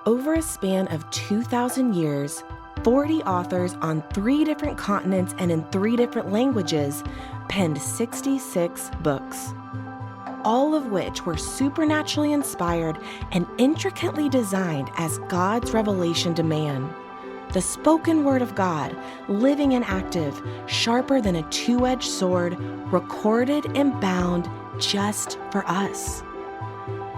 Over a span of 2,000 years, 40 authors on 3 different continents and in 3 different languages penned 66 books, all of which were supernaturally inspired and intricately designed as God's revelation to man. The spoken word of God, living and active, sharper than a 2-edged sword, recorded and bound just for us.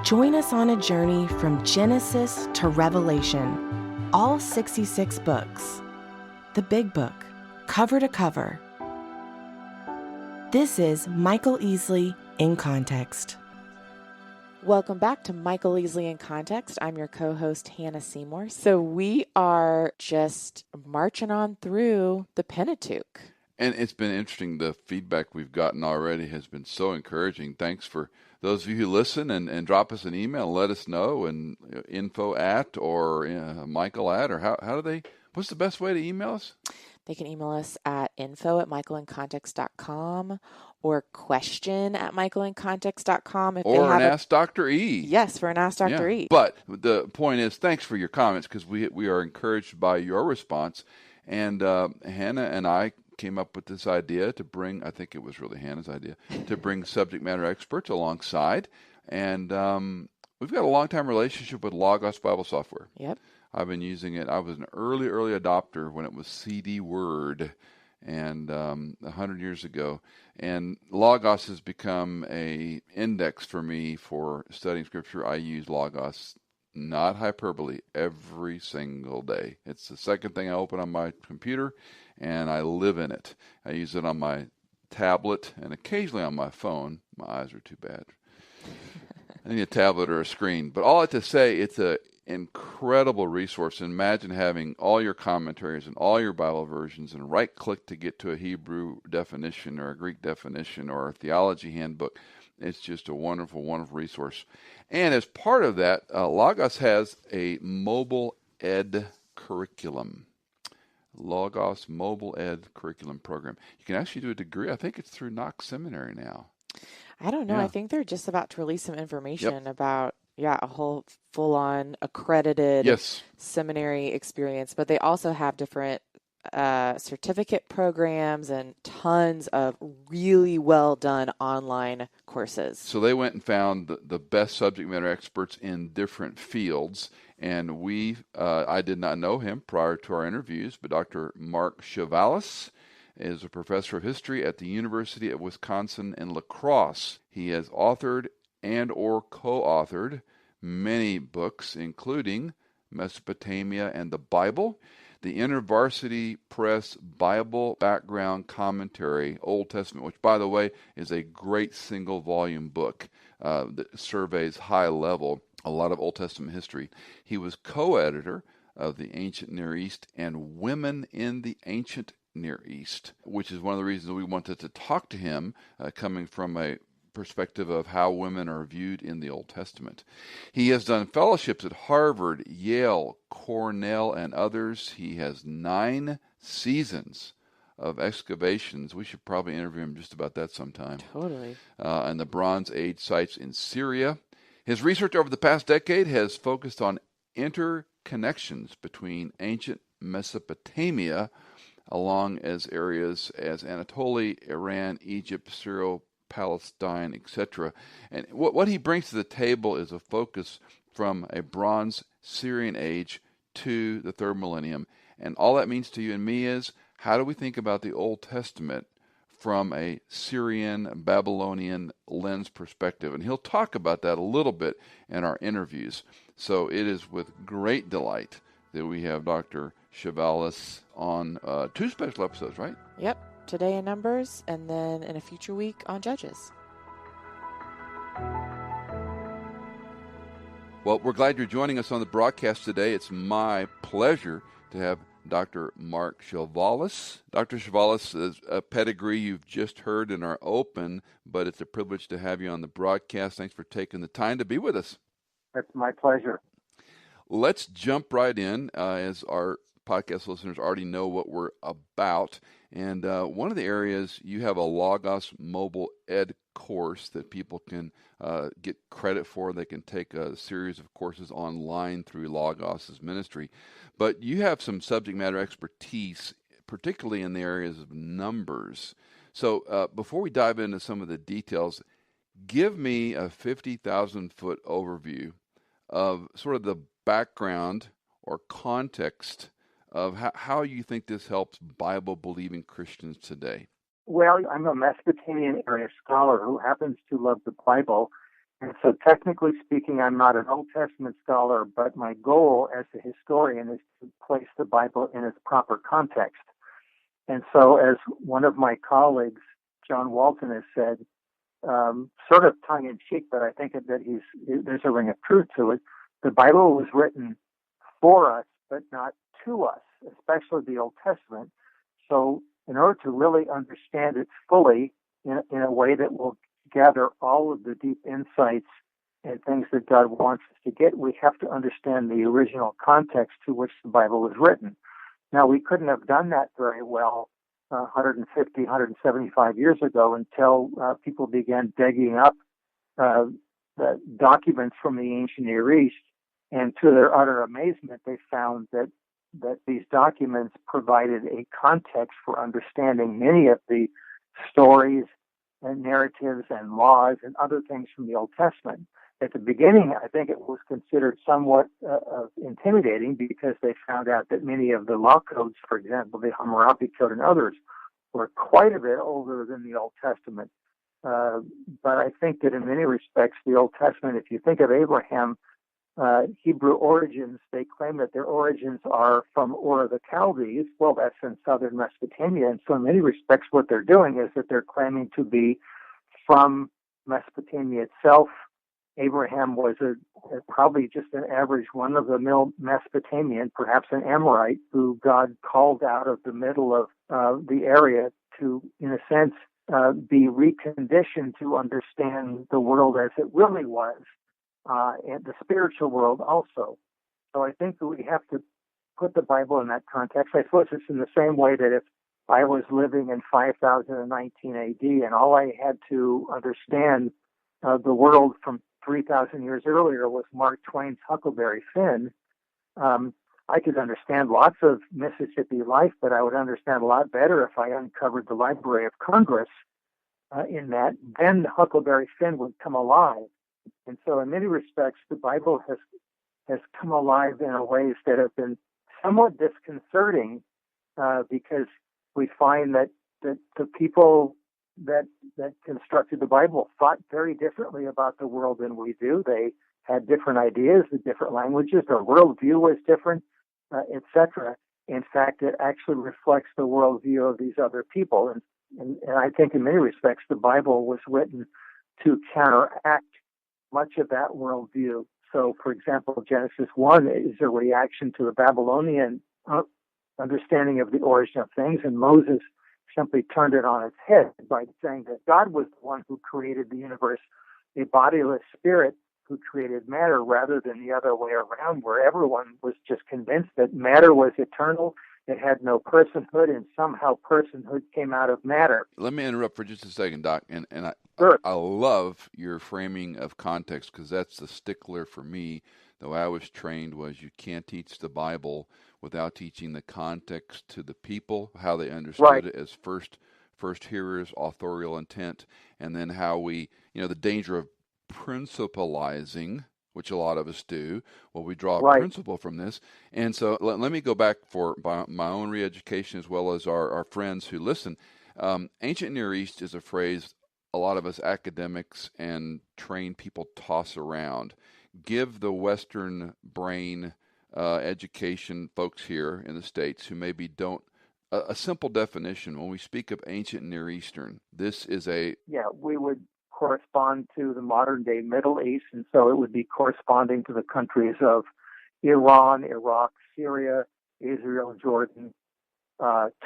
Join us on a journey from Genesis to Revelation, all 66 books, the big book, cover to cover. This is Michael Easley in Context. Welcome back to Michael Easley in Context. I'm your co-host, Hannah Seymour. So we are just marching on through the Pentateuch. And it's been interesting. The feedback we've gotten already has been so encouraging. Thanks for those of you who listen and drop us an email and let us know, and info at or Michael at, or how do they, what's the best way to email us? They can email us at info@michaelincontext.com or question@michaelincontext.com. Or an Ask Dr. E. Yes, for an Ask Dr. E. But the point is, thanks for your comments, because we are encouraged by your response. And Hannah and I came up with this idea to bring, I think it was really Hannah's idea, to bring subject matter experts alongside. And we've got a long-time relationship with Logos Bible Software. Yep. I've been using it. I was an early adopter when it was CD Word, and 100 years ago. And Logos has become a index for me for studying Scripture. I use Logos, not hyperbole, every single day. It's the second thing I open on my computer, and I live in it. I use it on my tablet and occasionally on my phone. My eyes are too bad. I need a tablet or a screen. But all that to say, it's an incredible resource. Imagine having all your commentaries and all your Bible versions and right-click to get to a Hebrew definition or a Greek definition or a theology handbook. It's just a wonderful, wonderful resource. And as part of that, Logos has a mobile ed curriculum. Logos Mobile Ed Curriculum Program. You can actually do a degree. I think it's through Knox Seminary now. I don't know. Yeah. I think they're just about to release some information about, a whole full-on accredited seminary experience. But they also have different certificate programs and tons of really well-done online courses. So they went and found the best subject matter experts in different fields. And I did not know him prior to our interviews, but Dr. Mark Chavalas is a professor of history at the University of Wisconsin in La Crosse. He has authored and or co-authored many books, including Mesopotamia and the Bible, the InterVarsity Press Bible Background Commentary, Old Testament, which, by the way, is a great single-volume book that surveys high level a lot of Old Testament history. He was co-editor of the Ancient Near East and Women in the Ancient Near East, which is one of the reasons we wanted to talk to him, coming from a perspective of how women are viewed in the Old Testament. He has done fellowships at Harvard, Yale, Cornell, and others. He has 9 seasons of excavations. We should probably interview him just about that sometime. Totally. And the Bronze Age sites in Syria. His research over the past decade has focused on interconnections between ancient Mesopotamia along as areas as Anatolia, Iran, Egypt, Syria, Palestine, etc. And what he brings to the table is a focus from a Bronze Syrian age to the 3rd millennium. And all that means to you and me is, how do we think about the Old Testament from a Syrian, Babylonian lens perspective? And he'll talk about that a little bit in our interviews. So it is with great delight that we have Dr. Chavalas on 2 special episodes, right? Yep. Today in Numbers, and then in a future week on Judges. Well, we're glad you're joining us on the broadcast today. It's my pleasure to have Dr. Mark Chavalas. Dr. Chavalas is a pedigree you've just heard in our open, but it's a privilege to have you on the broadcast. Thanks for taking the time to be with us. It's my pleasure. Let's jump right in, as our podcast listeners already know what we're about. And one of the areas, you have a Logos Mobile Ed course that people can get credit for. They can take a series of courses online through Logos' ministry. But you have some subject matter expertise, particularly in the areas of numbers. So before we dive into some of the details, give me a 50,000-foot overview of sort of the background or context of how you think this helps Bible-believing Christians today. Well, I'm a Mesopotamian area scholar who happens to love the Bible. And so technically speaking, I'm not an Old Testament scholar, but my goal as a historian is to place the Bible in its proper context. And so as one of my colleagues, John Walton, has said, sort of tongue-in-cheek, but I think that there's a ring of truth to it, the Bible was written for us, but not to us, especially the Old Testament. So in order to really understand it fully in a way that will gather all of the deep insights and things that God wants us to get, we have to understand the original context to which the Bible was written. Now, we couldn't have done that very well 150, 175 years ago until people began digging up the documents from the ancient Near East. And to their utter amazement, they found that these documents provided a context for understanding many of the stories and narratives and laws and other things from the Old Testament. At the beginning, I think it was considered somewhat intimidating because they found out that many of the law codes, for example, the Hammurabi Code and others, were quite a bit older than the Old Testament. But I think that in many respects, the Old Testament, if you think of Abraham, Hebrew origins, they claim that their origins are from Ur of the Chaldees. Well, that's in southern Mesopotamia. And so in many respects, what they're doing is that they're claiming to be from Mesopotamia itself. Abraham was probably just an average one-of-the-mill Mesopotamian, perhaps an Amorite, who God called out of the middle of the area to, in a sense, be reconditioned to understand the world as it really was. And the spiritual world also. So I think that we have to put the Bible in that context. I suppose it's in the same way that if I was living in 5019 AD and all I had to understand the world from 3,000 years earlier was Mark Twain's Huckleberry Finn, I could understand lots of Mississippi life, but I would understand a lot better if I uncovered the Library of Congress in that. Then Huckleberry Finn would come alive. And so in many respects, the Bible has come alive in ways that have been somewhat disconcerting because we find that the people that constructed the Bible thought very differently about the world than we do. They had different ideas, different languages, their worldview was different, etc. In fact, it actually reflects the worldview of these other people. And I think in many respects, the Bible was written to counteract much of that worldview. So, for example, Genesis 1 is a reaction to the Babylonian understanding of the origin of things, and Moses simply turned it on its head by saying that God was the one who created the universe, a bodiless spirit who created matter, rather than the other way around, where everyone was just convinced that matter was eternal, it had no personhood, and somehow personhood came out of matter. Let me interrupt for just a second, Doc, and Sure. I love your framing of context, because that's the stickler for me. The way I was trained was you can't teach the Bible without teaching the context to the people, how they understood it as first hearers, authorial intent, and then how we, the danger of principalizing, which a lot of us do. Well, we draw a principle from this. And so let me go back for my own re-education as well as our friends who listen. Ancient Near East is a phrase a lot of us academics and trained people toss around. Give the Western brain education folks here in the States who maybe don't, a simple definition. When we speak of ancient Near Eastern, this is we would correspond to the modern day Middle East, and so it would be corresponding to the countries of Iran, Iraq, Syria, Israel, Jordan,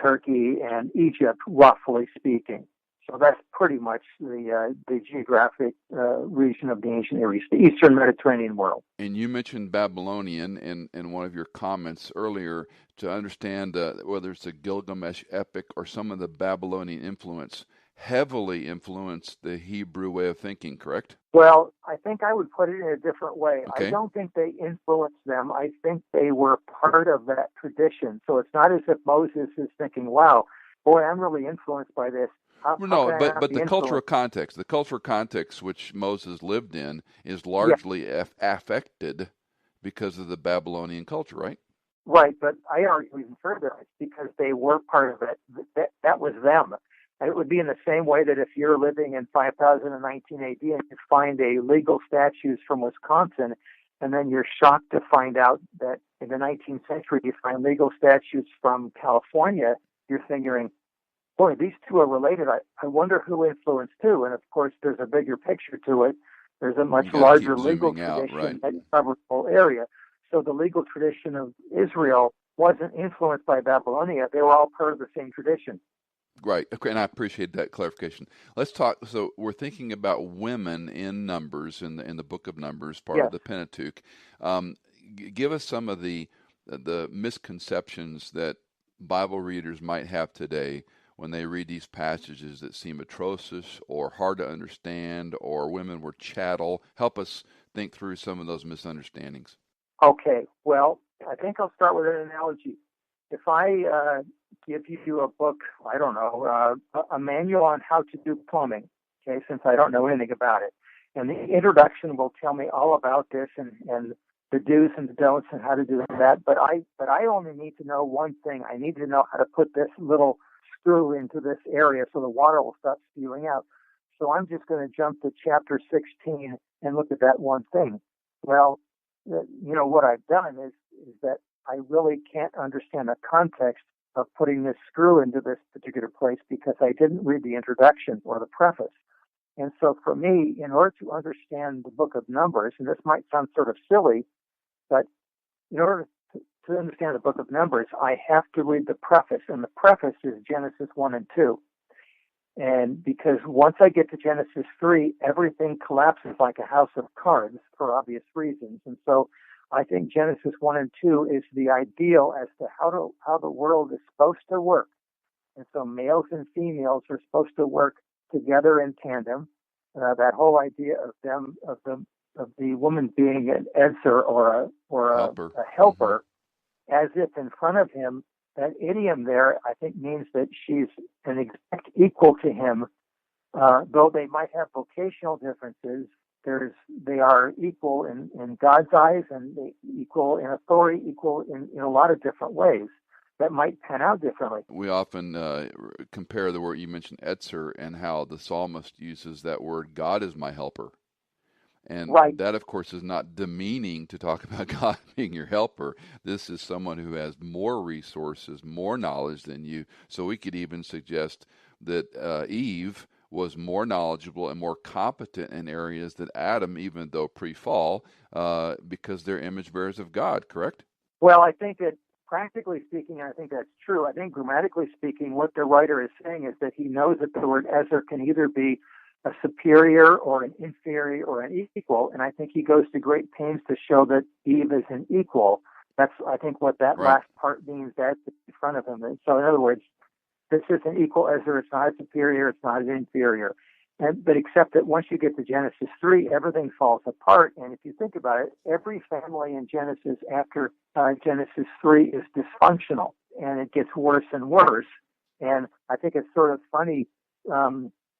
Turkey, and Egypt, roughly speaking. So that's pretty much the geographic region of the ancient Near East, the Eastern Mediterranean world. And you mentioned Babylonian in one of your comments earlier. To understand whether it's the Gilgamesh epic or some of the Babylonian influence, heavily influenced the Hebrew way of thinking, correct? Well, I think I would put it in a different way. I Okay. don't think they influenced them. I think they were part of that tradition. So it's not as if Moses is thinking, wow, boy, I'm really influenced by this. Well, How no, can I not but be the influenced? cultural context which Moses lived in is Yeah, largely affected because of the Babylonian culture, right? right. But I argue even further. It's because they were part of it. That was them. And it would be in the same way that if you're living in 5019 AD and you find a legal statutes from Wisconsin, and then you're shocked to find out that in the 19th century you find legal statutes from California, you're figuring, boy, these two are related. I wonder who influenced who. And of course, there's a bigger picture to it. There's a much You got to larger keep legal zooming out, right? tradition that covers the whole area. So the legal tradition of Israel wasn't influenced by Babylonia. They were all part of the same tradition. Right. Okay, and I appreciate that clarification. Let's talk. So we're thinking about women in Numbers in the book of Numbers, part of Yes. the Pentateuch. Um, Give us some of the misconceptions that Bible readers might have today when they read these passages that seem atrocious or hard to understand, or women were chattel. Help us think through some of those misunderstandings. Okay. Well, I think I'll start with an analogy. If I give you a book, I don't know, a manual on how to do plumbing, okay, since I don't know anything about it, and the introduction will tell me all about this and the do's and the don'ts and how to do that. But I only need to know one thing. I need to know how to put this little screw into this area so the water will stop spewing out. So I'm just going to jump to chapter 16 and look at that one thing. Well, what I've done is that I really can't understand the context of putting this screw into this particular place because I didn't read the introduction or the preface. And so for me, in order to understand the book of Numbers, and this might sound sort of silly, but in order to understand the book of Numbers, I have to read the preface. And the preface is Genesis 1 and 2. And because once I get to Genesis 3, everything collapses like a house of cards for obvious reasons. And so I think Genesis 1 and 2 is the ideal as to how the world is supposed to work. And so males and females are supposed to work together in tandem. That whole idea of the woman being an Edser or Helper. a helper, as if in front of him, that idiom there, I think, means that she's an exact equal to him, though they might have vocational differences. They are equal in God's eyes, and equal in authority, equal in a lot of different ways that might pan out differently. We often compare the word you mentioned, Etzer, and how the psalmist uses that word, God is my helper. And right. That, of course, is not demeaning to talk about God being your helper. This is someone who has more resources, more knowledge than you. So we could even suggest that Eve was more knowledgeable and more competent in areas than Adam, even though pre-fall, because they're image bearers of God, correct? Well, I think that practically speaking, I think that's true. I think grammatically speaking, what the writer is saying is that he knows that the word Ezer can either be a superior or an inferior or an equal, and I think he goes to great pains to show that Eve is an equal. That's, I think, what that Right. last part means. That's in front of him. And so, in other words, this is an equal Ezer. It's not a superior. It's not an inferior. But except that once you get to Genesis 3, everything falls apart. And if you think about it, every family in Genesis after Genesis 3 is dysfunctional, and it gets worse and worse. And I think it's sort of funny.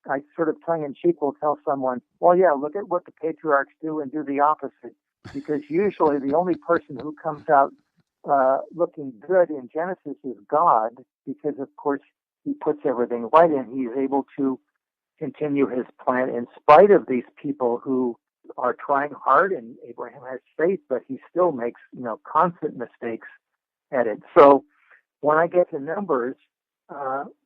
I sort of tongue-in-cheek will tell someone, well, yeah, look at what the patriarchs do and do the opposite. Because usually the only person who comes out looking good in Genesis is God, because, of course, he puts everything right in. He's able to continue his plan in spite of these people who are trying hard, and Abraham has faith, but he still makes, constant mistakes at it. So when I get to Numbers,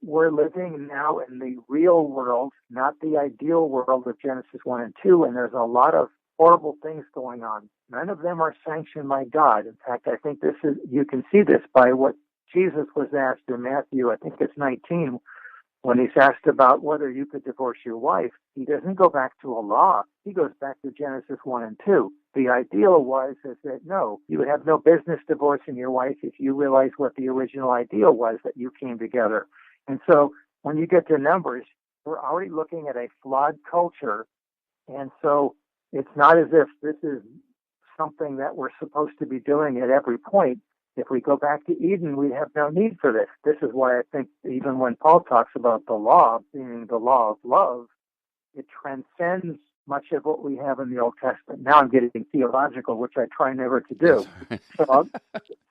we're living now in the real world, not the ideal world of Genesis 1 and 2, and there's a lot of horrible things going on. None of them are sanctioned by God. In fact, I think you can see this by what Jesus was asked in Matthew, I think it's 19, when he's asked about whether you could divorce your wife. He doesn't go back to a law. He goes back to Genesis 1 and 2. The ideal is that no, you would have no business divorcing your wife if you realize what the original ideal was, that you came together. And so when you get to Numbers, we're already looking at a flawed culture. And so it's not as if this is something that we're supposed to be doing at every point. If we go back to Eden, we have no need for this. This is why I think even when Paul talks about the law being the law of love, it transcends much of what we have in the Old Testament. Now I'm getting theological, which I try never to do.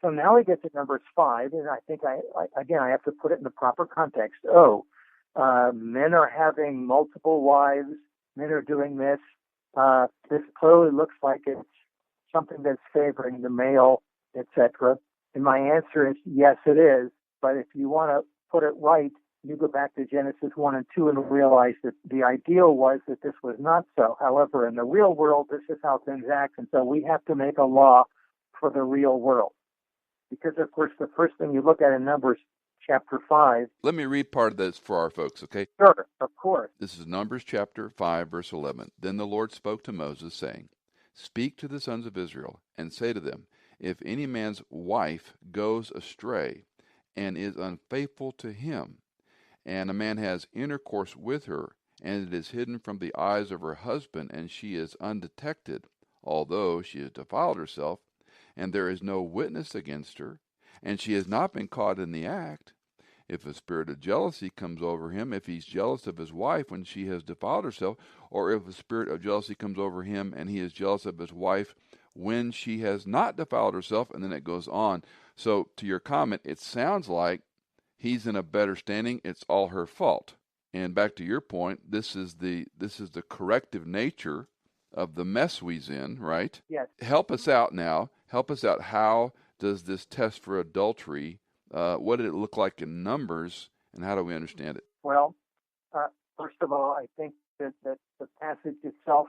So now we get to Numbers 5, and I think I have to put it in the proper context. Men are having multiple wives. Men are doing this. This clearly looks like it's something that's favoring the male, etc. And my answer is yes, it is. But if you want to put it right, you go back to Genesis 1 and 2 and realize that the ideal was that this was not so. However, in the real world, this is how things act. And so we have to make a law for the real world. Because, of course, the first thing you look at in Numbers chapter 5. Let me read part of this for our folks, okay? Sure, of course. This is Numbers chapter 5, verse 11. Then the Lord spoke to Moses, saying, Speak to the sons of Israel, and say to them, If any man's wife goes astray, and is unfaithful to him, and a man has intercourse with her, and it is hidden from the eyes of her husband, and she is undetected, although she has defiled herself, and there is no witness against her, and she has not been caught in the act, if a spirit of jealousy comes over him, if he's jealous of his wife when she has defiled herself, or if a spirit of jealousy comes over him and he is jealous of his wife when she has not defiled herself, and then it goes on. So to your comment, it sounds like he's in a better standing. It's all her fault. And back to your point, this is the corrective nature of the mess we's in, right? Yes. Help us out now. Help us out. How does this test for adultery, what did it look like in Numbers, and how do we understand it? Well, first of all, I think that the passage itself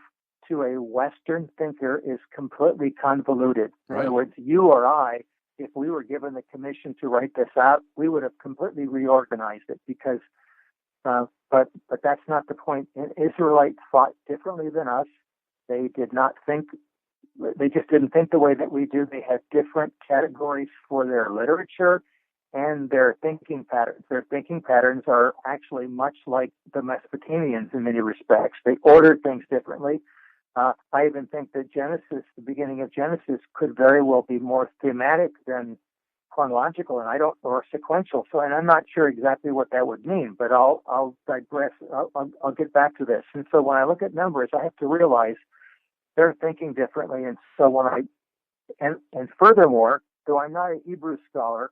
to a Western thinker is completely convoluted. In other words, you or I, if we were given the commission to write this out, we would have completely reorganized it because, but that's not the point. Israelites thought differently than us. They did not think, they just didn't think the way that we do. They had different categories for their literature and their thinking patterns. Their thinking patterns are actually much like the Mesopotamians in many respects. They ordered things differently. I even think that Genesis, the beginning of Genesis, could very well be more thematic than chronological, or sequential. So, and I'm not sure exactly what that would mean, but I'll digress. I'll get back to this. And so when I look at Numbers, I have to realize they're thinking differently. And so and furthermore, though I'm not a Hebrew scholar,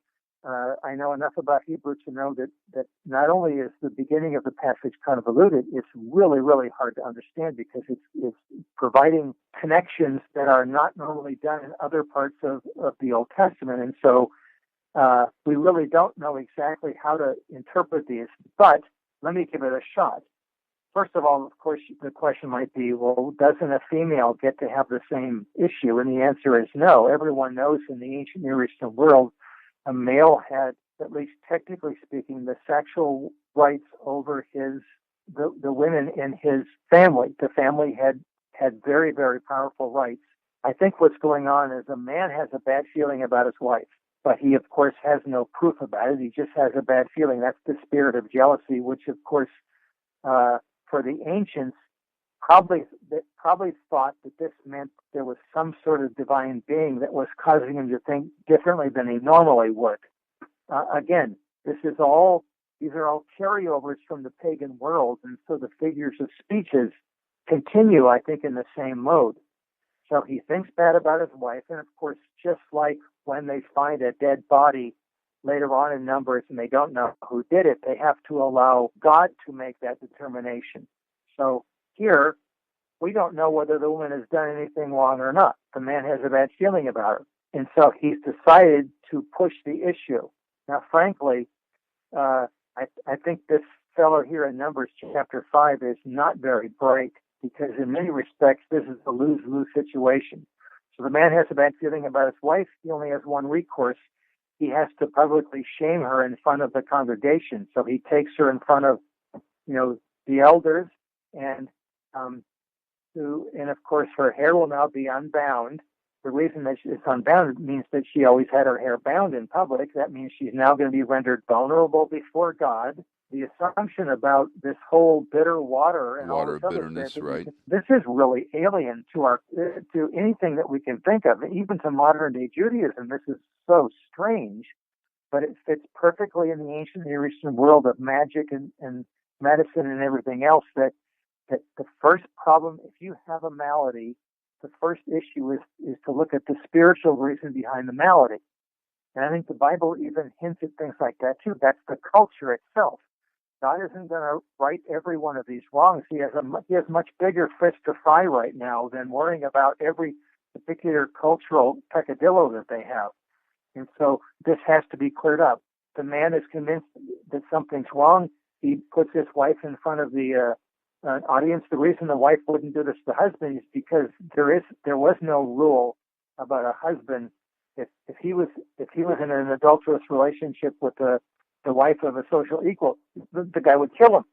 I know enough about Hebrew to know that not only is the beginning of the passage convoluted, it's really, really hard to understand because it's providing connections that are not normally done in other parts of the Old Testament. And so we really don't know exactly how to interpret these, but let me give it a shot. First of all, of course, the question might be, well, doesn't a female get to have the same issue? And the answer is no. Everyone knows in the ancient Near Eastern world, a male had, at least technically speaking, the sexual rights over the women in his family. The family had very, very powerful rights. I think what's going on is a man has a bad feeling about his wife, but he, of course, has no proof about it. He just has a bad feeling. That's the spirit of jealousy, which, of course, for the ancients, probably thought that this meant there was some sort of divine being that was causing him to think differently than he normally would. Again, these are all carryovers from the pagan world, and so the figures of speeches continue, I think, in the same mode. So he thinks bad about his wife, and of course, just like when they find a dead body later on in Numbers and they don't know who did it, they have to allow God to make that determination. So here, we don't know whether the woman has done anything wrong or not. The man has a bad feeling about her. And so he's decided to push the issue. Now, frankly, I think this fellow here in Numbers chapter 5 is not very bright because in many respects, this is a lose-lose situation. So the man has a bad feeling about his wife. He only has one recourse. He has to publicly shame her in front of the congregation. So he takes her in front of, the elders and of course, her hair will now be unbound. The reason that it's unbound means that she always had her hair bound in public. That means she's now going to be rendered vulnerable before God. the assumption about this whole bitter water and all Water this of other bitterness, stuff, right? this is really alien to our to anything that we can think of, even to modern day Judaism. This is so strange, but it fits perfectly in the ancient Near Eastern world of magic and medicine and everything else. That the first problem, if you have a malady, the first issue is to look at the spiritual reason behind the malady. And I think the Bible even hints at things like that too. That's the culture itself. God isn't going to right every one of these wrongs. He has much bigger fish to fry right now than worrying about every particular cultural peccadillo that they have. And so this has to be cleared up. The man is convinced that something's wrong. He puts his wife in front of the audience. The reason the wife wouldn't do this to the husband is because there was no rule about a husband. If he was in an adulterous relationship with the wife of a social equal, the guy would kill him.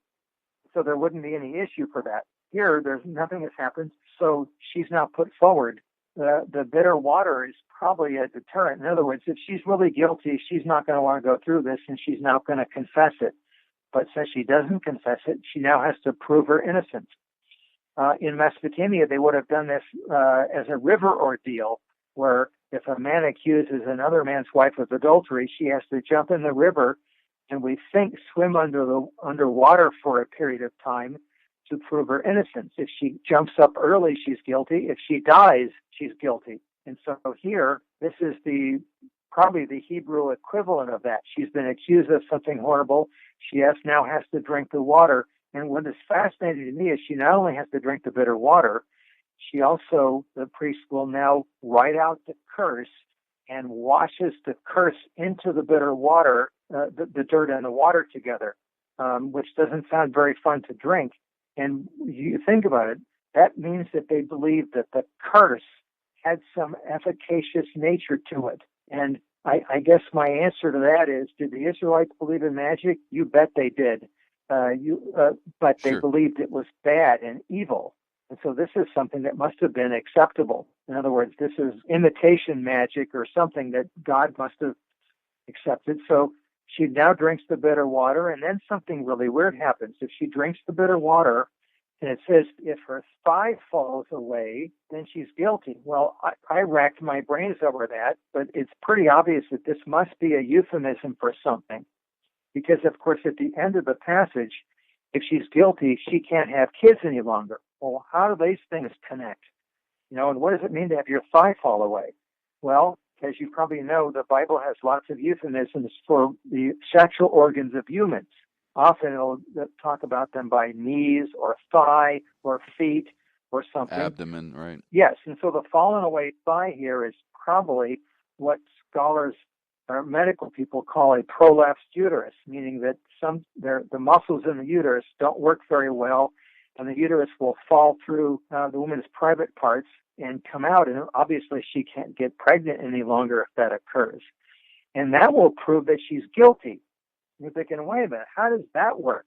So there wouldn't be any issue for that. Here, there's nothing has happened, so she's now put forward. The bitter water is probably a deterrent. In other words, if she's really guilty, she's not going to want to go through this, and she's not going to confess it. But since she doesn't confess it, she now has to prove her innocence. In Mesopotamia, they would have done this as a river ordeal, where if a man accuses another man's wife of adultery, she has to jump in the river and swim underwater for a period of time to prove her innocence. If she jumps up early, she's guilty. If she dies, she's guilty. And so here, this is probably the Hebrew equivalent of that. She's been accused of something horrible. She now has to drink the water. And what is fascinating to me is she not only has to drink the bitter water, she also, the priest will now write out the curse and washes the curse into the bitter water, the dirt and the water together, which doesn't sound very fun to drink. And you think about it, that means that they believe that the curse had some efficacious nature to it. And I guess my answer to that is, did the Israelites believe in magic? You bet they did. But they believed it was bad and evil. And so this is something that must have been acceptable. In other words, this is imitation magic or something that God must have accepted. So she now drinks the bitter water, and then something really weird happens. If she drinks the bitter water, and it says if her thigh falls away, then she's guilty. Well, I racked my brains over that, but it's pretty obvious that this must be a euphemism for something. Because, of course, at the end of the passage, if she's guilty, she can't have kids any longer. Well, how do these things connect? And what does it mean to have your thigh fall away? Well, as you probably know, the Bible has lots of euphemisms for the sexual organs of humans. Often it'll talk about them by knees or thigh or feet or something. Abdomen, right? Yes, and so the fallen away thigh here is probably what scholars or medical people call a prolapsed uterus, meaning that the muscles in the uterus don't work very well, and the uterus will fall through the woman's private parts and come out, and obviously she can't get pregnant any longer if that occurs. And that will prove that she's guilty. You're thinking, wait a minute, how does that work?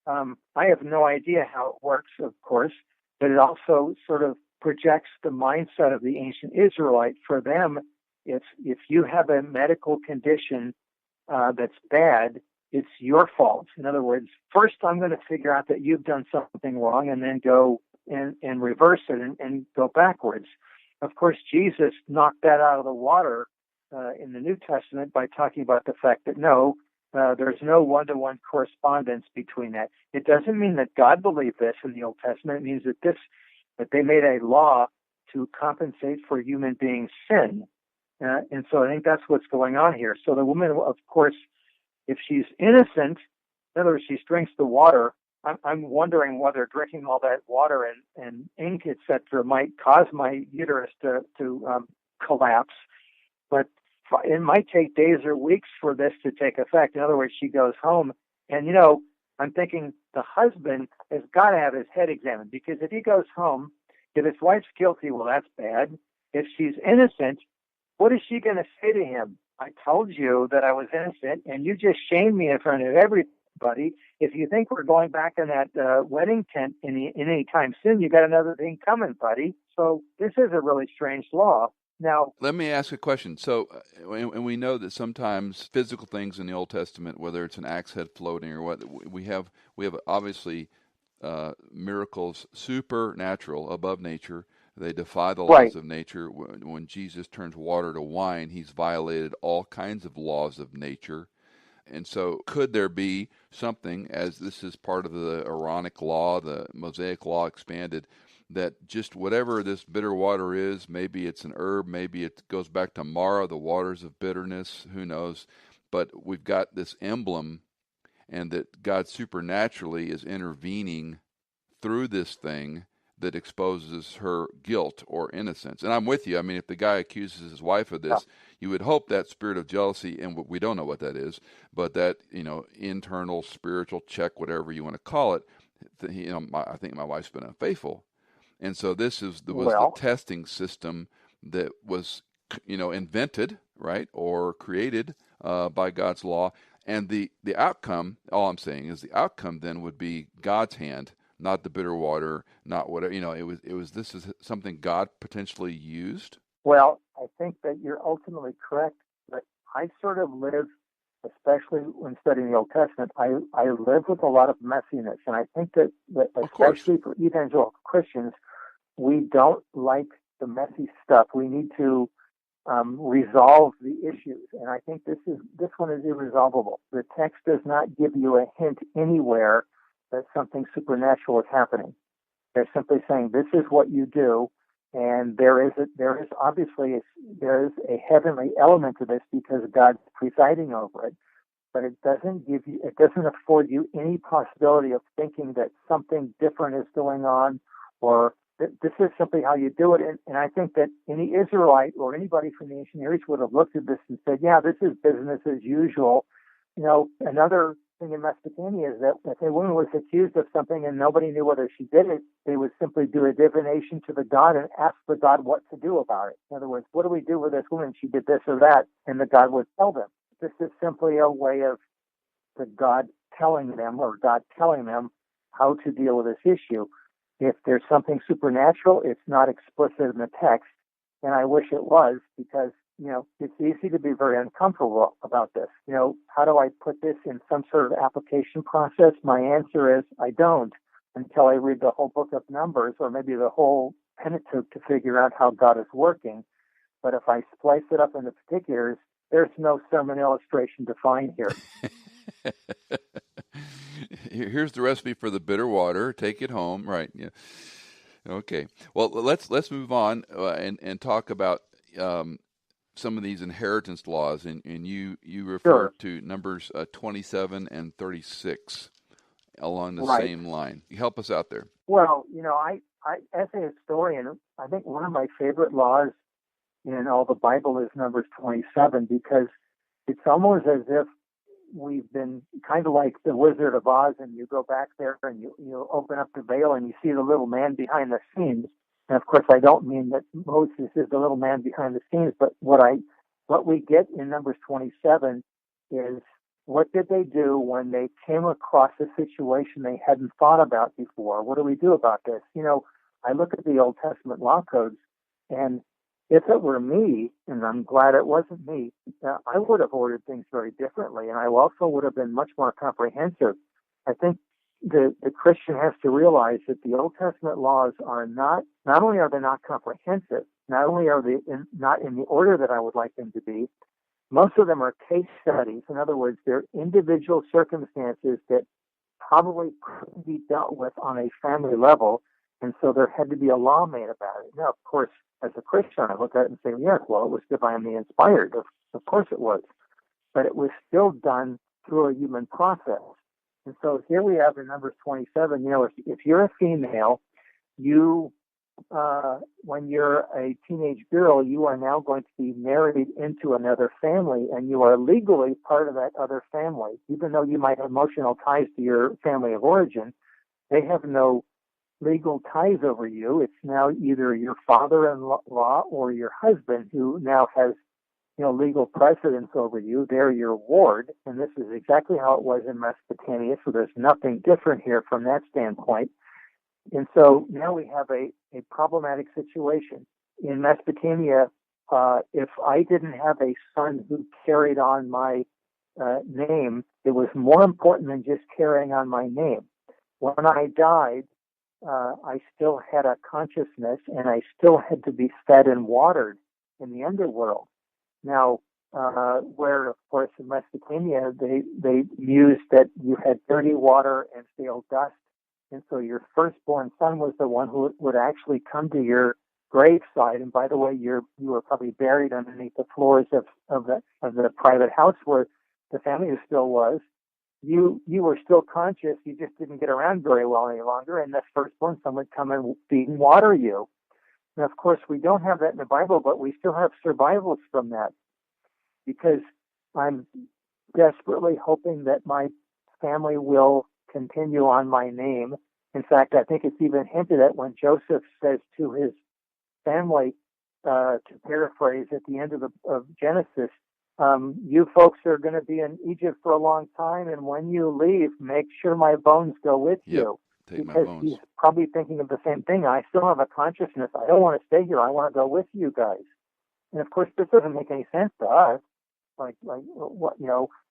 I have no idea how it works, of course, but it also sort of projects the mindset of the ancient Israelite. For them, if you have a medical condition that's bad, it's your fault. In other words, first I'm going to figure out that you've done something wrong and then go and reverse it and go backwards. Of course, Jesus knocked that out of the water in the New Testament by talking about the fact that there's no one-to-one correspondence between that. It doesn't mean that God believed this in the Old Testament. It means that they made a law to compensate for human beings' sin. And so I think that's what's going on here. So the woman, of course, if she's innocent, in other words, she drinks the water, I'm wondering whether drinking all that water and ink, etc., might cause my uterus to collapse. But it might take days or weeks for this to take effect. In other words, she goes home, and I'm thinking the husband has got to have his head examined, because if he goes home, if his wife's guilty, well, that's bad. If she's innocent, what is she going to say to him? I told you that I was innocent, and you just shamed me in front of everybody. If you think we're going back in that wedding tent in any time soon, you got another thing coming, buddy. So this is a really strange law. Now, let me ask a question. So, and we know that sometimes physical things in the Old Testament, whether it's an axe head floating or what, we have obviously miracles supernatural, above nature. They defy the right. laws of nature. When Jesus turns water to wine, he's violated all kinds of laws of nature. And so, could there be something, as this is part of the Aaronic law, the Mosaic law expanded, that just whatever this bitter water is, maybe it's an herb, maybe it goes back to Mara, the waters of bitterness, who knows? But we've got this emblem, and that God supernaturally is intervening through this thing that exposes her guilt or innocence. And I'm with you. I mean, if the guy accuses his wife of this, you would hope that spirit of jealousy, and we don't know what that is, but that, internal spiritual check, whatever you want to call it, I think my wife's been unfaithful. And so was the Well, testing system that was, invented, right, or created by God's law. And the outcome, all I'm saying is the outcome then would be God's hand, not the bitter water, not whatever. This is something God potentially used. well, I think that you're ultimately correct, but I sort of live, especially when studying the Old Testament, I live with a lot of messiness. And I think that Of course. especially for evangelical Christians, we don't like the messy stuff. We need to resolve the issues. And I think this one is irresolvable. The text does not give you a hint anywhere that something supernatural is happening. They're simply saying this is what you do, and there is obviously there is a heavenly element to this because God's presiding over it. But it doesn't afford you any possibility of thinking that something different is going on, or this is simply how you do it. And I think that any Israelite or anybody from the ancient Near East would have looked at this and said, yeah, this is business as usual. Another thing in Mesopotamia is that if a woman was accused of something and nobody knew whether she did it, they would simply do a divination to the god and ask the god what to do about it. In other words, what do we do with this woman? She did this or that, and the god would tell them. This is simply a way of the God telling them how to deal with this issue. If there's something supernatural, it's not explicit in the text, and I wish it was, because it's easy to be very uncomfortable about this. How do I put this in some sort of application process? My answer is I don't, until I read the whole book of Numbers or maybe the whole Pentateuch to figure out how God is working. But if I splice it up into particulars, there's no sermon illustration to find here. Here's the recipe for the bitter water. Take it home, right? Yeah. Okay. Well, let's move on and talk about some of these inheritance laws. And you refer to Numbers 27 and 36 along the same line. Help us out there. Well, I as a historian, I think one of my favorite laws in all the Bible is Numbers 27, because it's almost as if we've been kind of like the Wizard of Oz, and you go back there and you open up the veil and you see the little man behind the scenes. And of course, I don't mean that Moses is the little man behind the scenes, but what we get in Numbers 27 is, what did they do when they came across a situation they hadn't thought about before? What do we do about this? I look at the Old Testament law codes, and if it were me, and I'm glad it wasn't me, I would have ordered things very differently, and I also would have been much more comprehensive. I think the Christian has to realize that the Old Testament laws are not only are they not comprehensive, not only are they not in the order that I would like them to be, most of them are case studies. In other words, they're individual circumstances that probably couldn't be dealt with on a family level, and so there had to be a law made about it. Now, of course, as a Christian, I look at it and say, yes, well, it was divinely inspired. Of course it was. But it was still done through a human process. And so here we have in Numbers 27, if you're a female, when you're a teenage girl, you are now going to be married into another family, and you are legally part of that other family. Even though you might have emotional ties to your family of origin, they have no legal ties over you. It's now either your father-in-law or your husband who now has, legal precedence over you. They're your ward, and this is exactly how it was in Mesopotamia, so there's nothing different here from that standpoint. And so now we have a problematic situation. In Mesopotamia, if I didn't have a son who carried on my name, it was more important than just carrying on my name. When I died, I still had a consciousness, and I still had to be fed and watered in the underworld. Now, where, of course, in Mesopotamia, they mused that you had dirty water and stale dust, and so your firstborn son was the one who would actually come to your graveside. And by the way, you were probably buried underneath the floors of the private house where the family still was. You were still conscious. You just didn't get around very well any longer, and the firstborn son would come and feed and water you. And of course, we don't have that in the Bible, but we still have survivals from that, because I'm desperately hoping that my family will continue on my name. In fact, I think it's even hinted at when Joseph says to his family, to paraphrase at the end of Genesis, you folks are going to be in Egypt for a long time, and when you leave, make sure my bones go with you. Take my because bones. he's probably thinking of the same thing. I still have a consciousness. I don't want to stay here. I want to go with you guys. And of course, this doesn't make any sense to us. Like what,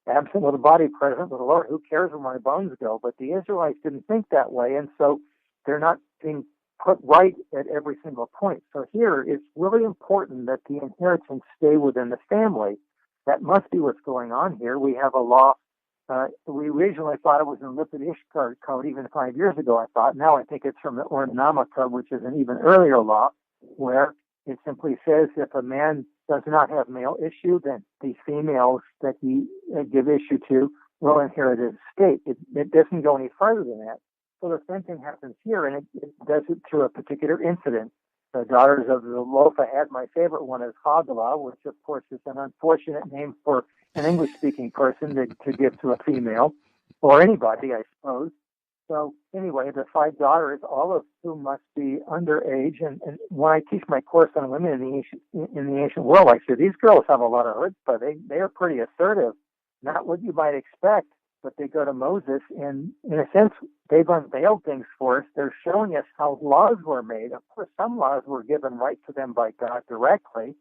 absent with the body, present with the Lord. Who cares where my bones go? But the Israelites didn't think that way, and so they're not being put right at every single point. So here, it's really important that the inheritance stay within the family. That must be what's going on here. We have a law. We originally thought it was in the Lipid Ishtar Code even 5 years ago, I thought. Now I think it's from the Ornama Code, which is an even earlier law, where it simply says if a man does not have male issue, then the females that he give issue to will inherit his estate. It doesn't go any further than that. So the same thing happens here, and it does it through a particular incident. The daughters of the Lophahad, my favorite one is Hagala, which of course is an unfortunate name for an English-speaking person to give to a female, or anybody, I suppose. So anyway, the 5 daughters, all of whom must be underage, and when I teach my course on women in the ancient world, I say these girls have a lot of chutzpah. They are pretty assertive, not what you might expect, but they go to Moses, and in a sense, they've unveiled things for us. They're showing us how laws were made. Of course, some laws were given right to them by God directly.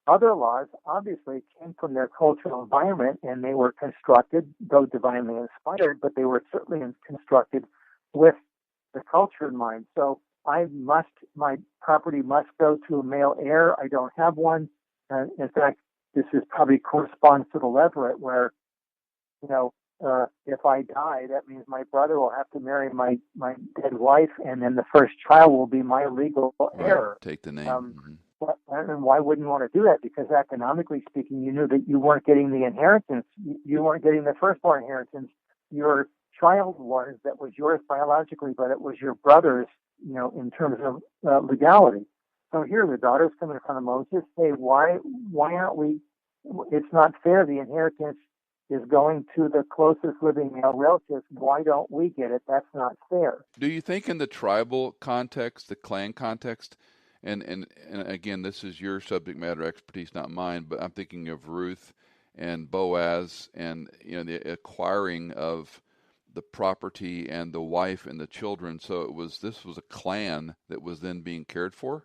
Other laws obviously came from their cultural environment, and they were constructed, though divinely inspired, but they were certainly constructed with the culture in mind. So my property must go to a male heir. I don't have one. In fact, this is probably corresponds to the Levirate, where, if I die, that means my brother will have to marry my dead wife, and then the first child will be my legal heir. Right. Take the name. And why wouldn't you want to do that? Because economically speaking, you knew that you weren't getting the inheritance. You weren't getting the firstborn inheritance. Your child was, that was yours biologically, but it was your brother's, in terms of legality. So here the daughters come in front of Moses, say, why aren't we, it's not fair. The inheritance is going to the closest living male relatives. Why don't we get it? That's not fair. Do you think in the tribal context, the clan context, and again, this is your subject matter expertise, not mine, but I'm thinking of Ruth and Boaz and the acquiring of the property and the wife and the children. So this was a clan that was then being cared for.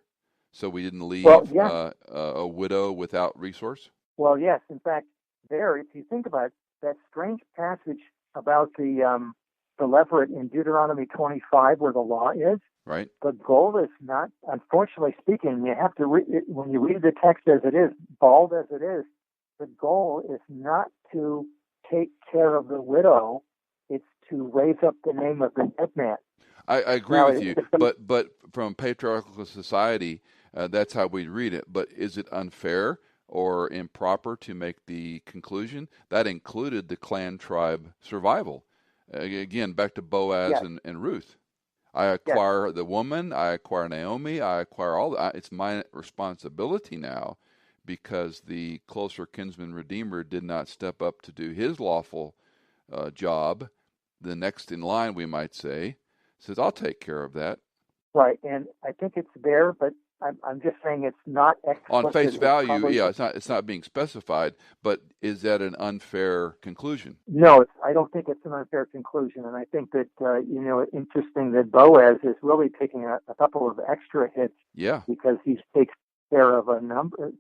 So we didn't leave a widow without resource. Well, yes. In fact, there, if you think about it, that strange passage about the Levirate in Deuteronomy 25, where the law is. Right. The goal is not, unfortunately speaking, you have to when you read the text as it is, bold as it is, the goal is not to take care of the widow, it's to raise up the name of the dead man. I agree with you, but from patriarchal society, that's how we read it. But is it unfair or improper to make the conclusion that included the clan tribe survival? Again, back to Boaz and Ruth. I acquire the woman, I acquire Naomi, I acquire all that. It's my responsibility now, because the closer kinsman redeemer did not step up to do his lawful job. The next in line, we might say, says, I'll take care of that. Right, and I think it's there, but I'm just saying it's not explicit. On face value, it's not being specified, but is that an unfair conclusion? No, I don't think it's an unfair conclusion, and I think that, interesting that Boaz is really taking a couple of extra hits. Yeah. Because he takes care of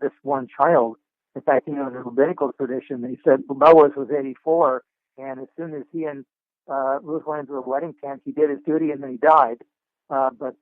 this one child. In fact, in the rabbinical tradition, he said Boaz was 84, and as soon as he and Ruth went into a wedding tent, he did his duty and then he died. But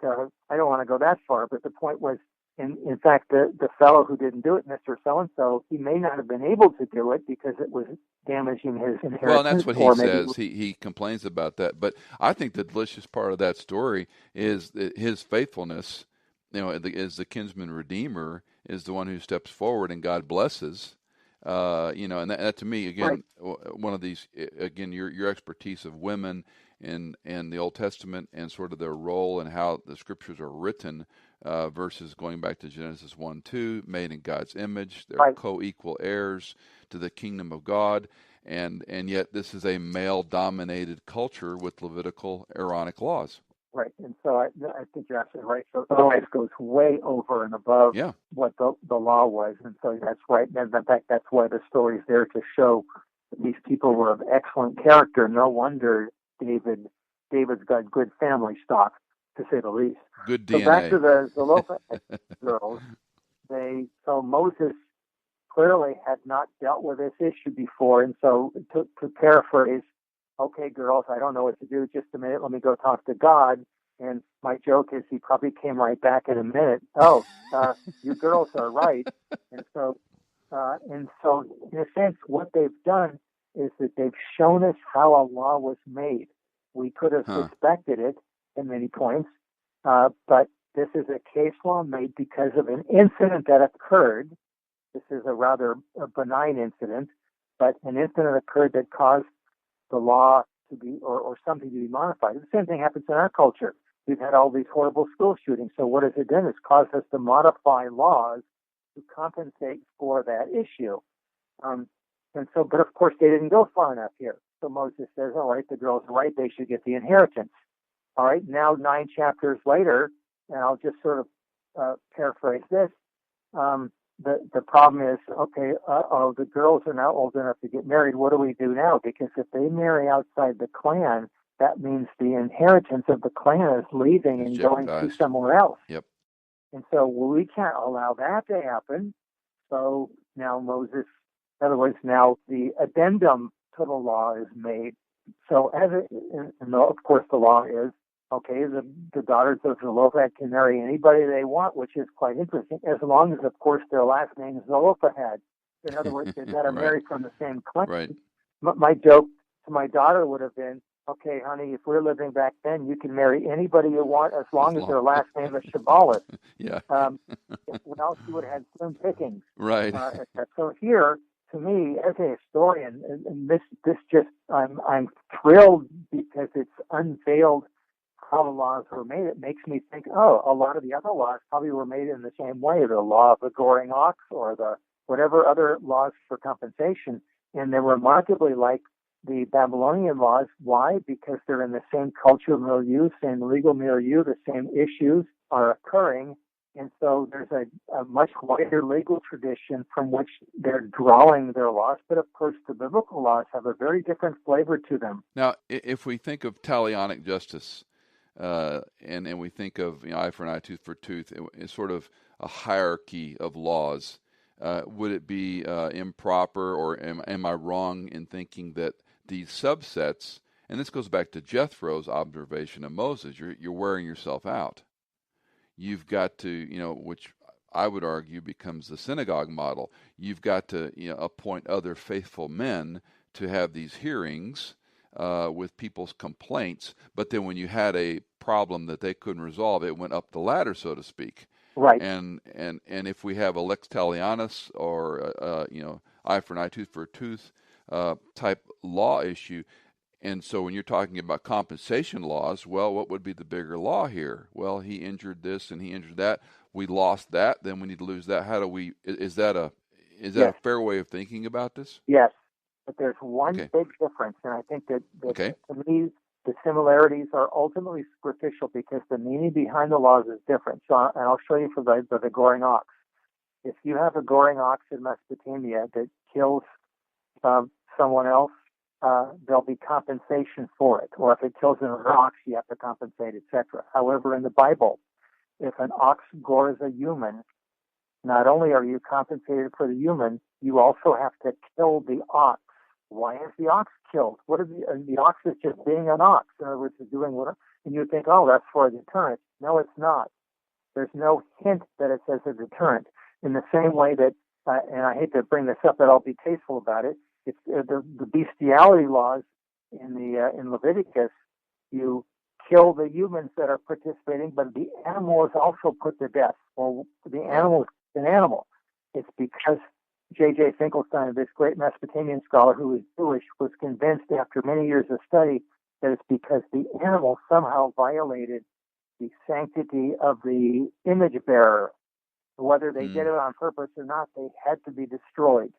I don't want to go that far. But the point was, in fact, the fellow who didn't do it, Mr. So-and-so, he may not have been able to do it because it was damaging his inheritance. Well, and that's what he says. He complains about that. But I think the delicious part of that story is that his faithfulness, as the kinsman redeemer, is the one who steps forward and God blesses. And that to me, again, right. One of these, again, your expertise of women in the Old Testament and sort of their role and how the scriptures are written versus going back to Genesis 1-2, made in God's image. They're right. Co-equal heirs to the kingdom of God. And yet this is a male-dominated culture with Levitical Aaronic laws. Right, and so I think you're absolutely right. So otherwise goes way over and above what the law was, and so that's right. And in fact, that's why the story's there to show that these people were of excellent character. No wonder David's got good family stock, to say the least. Good DNA. So back to the Zelophehad girls. So Moses clearly had not dealt with this issue before, and so to paraphrase, okay, girls, I don't know what to do. Just a minute. Let me go talk to God. And my joke is he probably came right back in a minute. Oh, you girls are right. And so in a sense, what they've done is that they've shown us how a law was made. We could have suspected it in many points, but this is a case law made because of an incident that occurred. This is a rather benign incident, but an incident occurred that caused the law to be, or something to be modified. The same thing happens in our culture. We've had all these horrible school shootings. So what has it done? It's caused us to modify laws to compensate for that issue. But of course, they didn't go far enough here. So Moses says, all right, the girls are right. They should get the inheritance. All right, now 9 chapters later, and I'll just sort of paraphrase this. The problem is, okay, the girls are now old enough to get married. What do we do now? Because if they marry outside the clan, that means the inheritance of the clan is leaving and going to somewhere else. Yep. And so we can't allow that to happen. So now Moses, in other words, now the addendum to the law is made. So of course the law is, okay, the daughters of Zelophehad can marry anybody they want, which is quite interesting, as long as, of course, their last name is Zelophehad. In other words, they've got to marry from the same clan. Right. My joke to my daughter would have been, okay, honey, if we're living back then, you can marry anybody you want as long as their last name is Chavalas. Yeah. Well, she would have had slim pickings. Right. So here, to me, as a historian, and this just, I'm thrilled because it's unveiled how the laws were made. It makes me think, a lot of the other laws probably were made in the same way, the law of the goring ox or the whatever other laws for compensation. And they're remarkably like the Babylonian laws. Why? Because they're in the same cultural milieu, same legal milieu, the same issues are occurring. And so there's a much wider legal tradition from which they're drawing their laws. But of course, the biblical laws have a very different flavor to them. Now, if we think of talionic justice, and we think of eye for an eye, tooth for tooth, it's sort of a hierarchy of laws. Would it be improper, or am I wrong in thinking that these subsets, and this goes back to Jethro's observation of Moses, you're wearing yourself out. You've got to, which I would argue becomes the synagogue model. You've got to appoint other faithful men to have these hearings with people's complaints, but then when you had a problem that they couldn't resolve, it went up the ladder, so to speak. Right. And if we have a lex talionis or eye for an eye, tooth for a tooth type law issue, and so when you're talking about compensation laws, well, what would be the bigger law here? Well, he injured this and he injured that. We lost that, then we need to lose that. How do we? Is that a fair way of thinking about this? Yes. But there's one big difference, and I think that to me, the similarities are ultimately superficial because the meaning behind the laws is different. So, and I'll show you for the goring ox. If you have a goring ox in Mesopotamia that kills someone else, there'll be compensation for it. Or if it kills an ox, you have to compensate, etc. However, in the Bible, if an ox gores a human, not only are you compensated for the human, you also have to kill the ox. Why is the ox killed? What is the ox is just being an ox. In other words, it's doing what, and you think, oh, that's for a deterrent. No, it's not. There's no hint that it says a deterrent. In the same way that, and I hate to bring this up, but I'll be tasteful about it. It's the bestiality laws in Leviticus. You kill the humans that are participating, but the animal is also put to death. Well, the animal is an animal. It's because J.J. Finkelstein, this great Mesopotamian scholar who is Jewish, was convinced after many years of study that it's because the animal somehow violated the sanctity of the image bearer. Whether they did it on purpose or not, they had to be destroyed.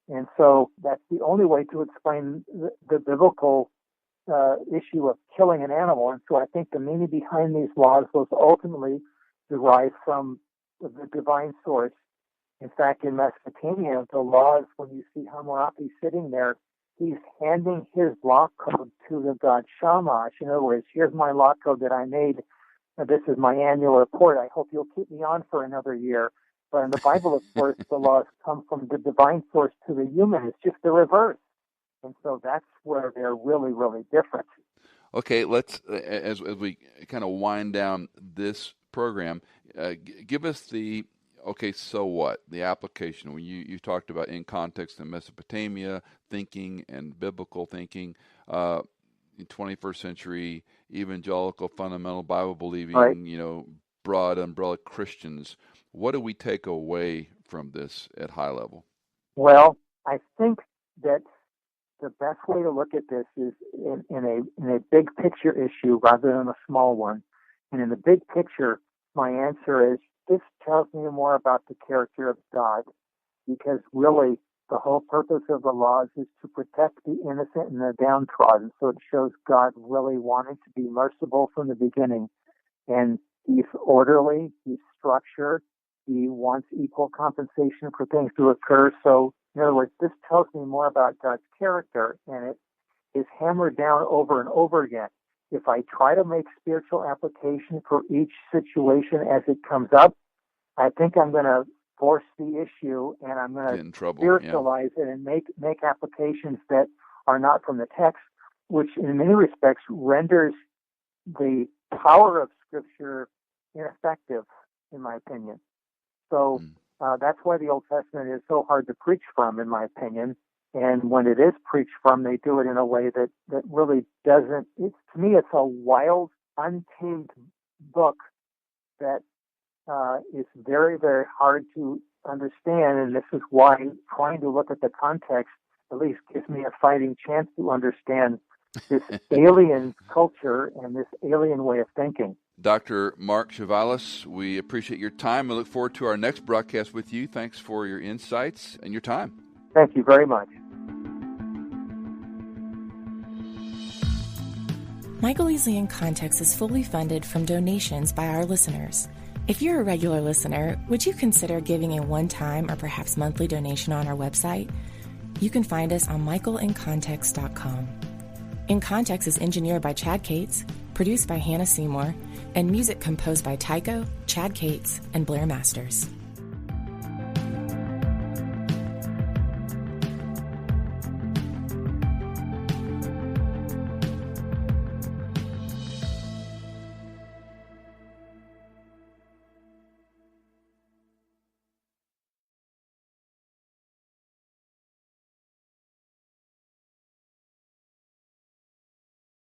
And so that's the only way to explain the biblical issue of killing an animal. And so I think the meaning behind these laws was ultimately derived from the divine source. In fact, in Mesopotamia, the laws, when you see Hammurabi sitting there, he's handing his law code to the god Shamash. In other words, here's my law code that I made. This is my annual report. I hope you'll keep me on for another year. But in the Bible, of course, the laws come from the divine source to the human. It's just the reverse. And so that's where they're really, really different. Okay, let's, as we kind of wind down this program, give us the, okay, so what? The application. When you talked about inContext in Mesopotamia, thinking and biblical thinking, in 21st century, evangelical, fundamental Bible-believing, right. Broad umbrella Christians. What do we take away from this at high level? Well, I think that the best way to look at this is in a big picture issue rather than a small one. And in the big picture, my answer is this tells me more about the character of God, because really the whole purpose of the laws is to protect the innocent and the downtrodden. So it shows God really wanting to be merciful from the beginning. And he's orderly, he's structured, he wants equal compensation for things to occur. So, in other words, this tells me more about God's character, and it is hammered down over and over again. If I try to make spiritual application for each situation as it comes up, I think I'm going to force the issue, and I'm going to spiritualize it and make applications that are not from the text, which in many respects renders the power of Scripture ineffective, in my opinion. So that's why the Old Testament is so hard to preach from, in my opinion. And when it is preached from, they do it in a way that really doesn't. To me, it's a wild, untamed book that is very, very hard to understand. And this is why trying to look at the context at least gives me a fighting chance to understand this alien culture and this alien way of thinking. Dr. Mark Chavalas, we appreciate your time. We look forward to our next broadcast with you. Thanks for your insights and your time. Thank you very much. Michael Easley inContext is fully funded from donations by our listeners. If you're a regular listener, would you consider giving a one-time or perhaps monthly donation on our website? You can find us on michaelincontext.com. inContext is engineered by Chad Cates, produced by Hannah Seymour, and music composed by Tycho, Chad Cates, and Blair Masters.